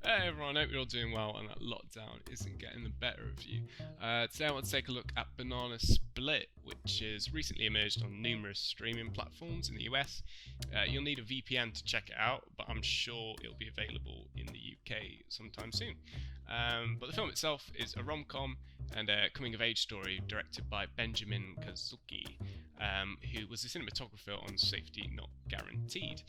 Hey everyone, hope you're all doing well and that lockdown isn't getting the better of you. Today I want to take a look at Banana Split, which has recently emerged on numerous streaming platforms in the US. You'll need a VPN to check it out, but I'm sure it'll be available in the UK sometime soon. But the film itself is a rom-com and a coming-of-age story directed by Benjamin Kazuki, who was a cinematographer on Safety Not Guaranteed.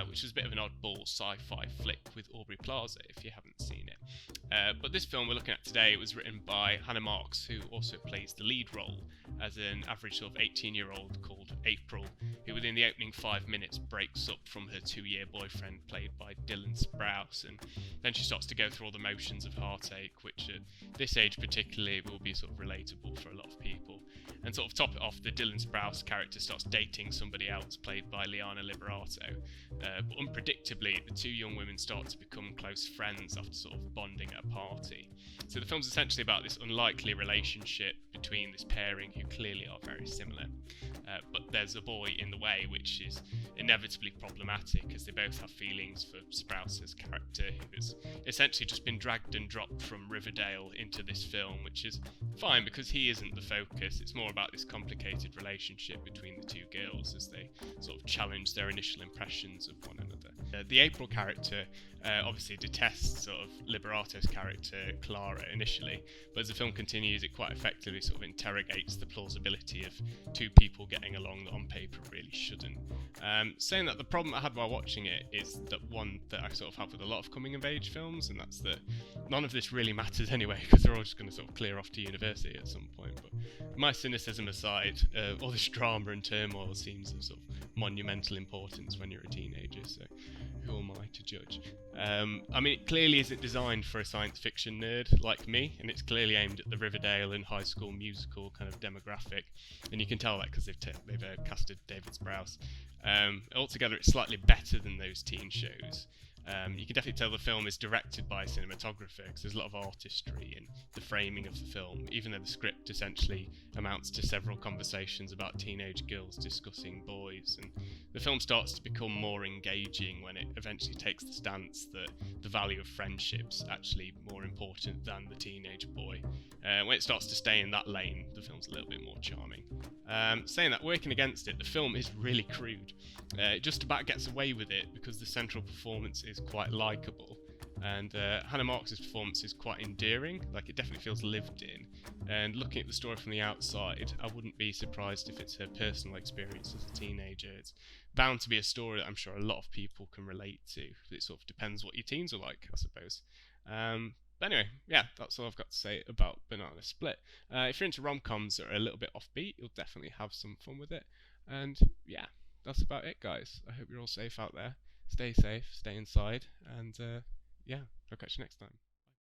Which was a bit of an oddball sci-fi flick with Aubrey Plaza, if you haven't seen it. But this film we're looking at today was written by Hannah Marks, who also plays the lead role as an average sort of 18-year-old called April, who within the opening 5 minutes breaks up from her 2-year boyfriend played by Dylan Sprouse, and then she starts to go through all the motions of heartache, which at this age particularly will be sort of relatable for a lot of people. And sort of top it off, the Dylan Sprouse character starts dating somebody else played by Liana Liberato. But unpredictably, the two young women start to become close friends after sort of bonding at a party. So the film's essentially about this unlikely relationship between this pairing who clearly are very similar. But there's a boy in the way, which is inevitably problematic as they both have feelings for Sprouse's character, who has essentially just been dragged and dropped from Riverdale into this film, which is fine because he isn't the focus. It's more about this complicated relationship between the two girls as they sort of challenge their initial impressions of one another. The April character obviously detests sort of Liberato's character Clara initially, but as the film continues it quite effectively sort of interrogates the plausibility of two people getting along that on paper really shouldn't. Saying that, the problem I had while watching it is that one that I sort of have with a lot of coming of age films, and that's that none of this really matters anyway because they're all just going to sort of clear off to university at some point. But my cynicism aside, all this drama and turmoil seems of sort of monumental importance when you're a teenager, so who am I to judge? I mean, it clearly isn't designed for a science fiction nerd like me, and it's clearly aimed at the Riverdale and High School Musical kind of demographic, and you can tell that because they've casted David Sprouse. Altogether, it's slightly better than those teen shows. You can definitely tell the film is directed by a cinematographer because there's a lot of artistry in the framing of the film, even though the script essentially amounts to several conversations about teenage girls discussing boys, and the film starts to become more engaging when it eventually takes the stance that the value of friendship's actually more important than the teenage boy. When it starts to stay in that lane, the film's a little bit more charming. Saying that, working against it, the film is really crude. It just about gets away with it because the central performance is quite likeable, and Hannah Marks' performance is quite endearing. Like, it definitely feels lived in, and looking at the story from the outside, I wouldn't be surprised if it's her personal experience as a teenager. It's bound to be a story that I'm sure a lot of people can relate to. It sort of depends what your teens are like, I suppose. But anyway, yeah, that's all I've got to say about Banana Split. If you're into rom-coms that are a little bit offbeat, you'll definitely have some fun with it. And yeah, that's about it, guys. I hope you're all safe out there. Stay safe, stay inside, and yeah, I'll catch you next time.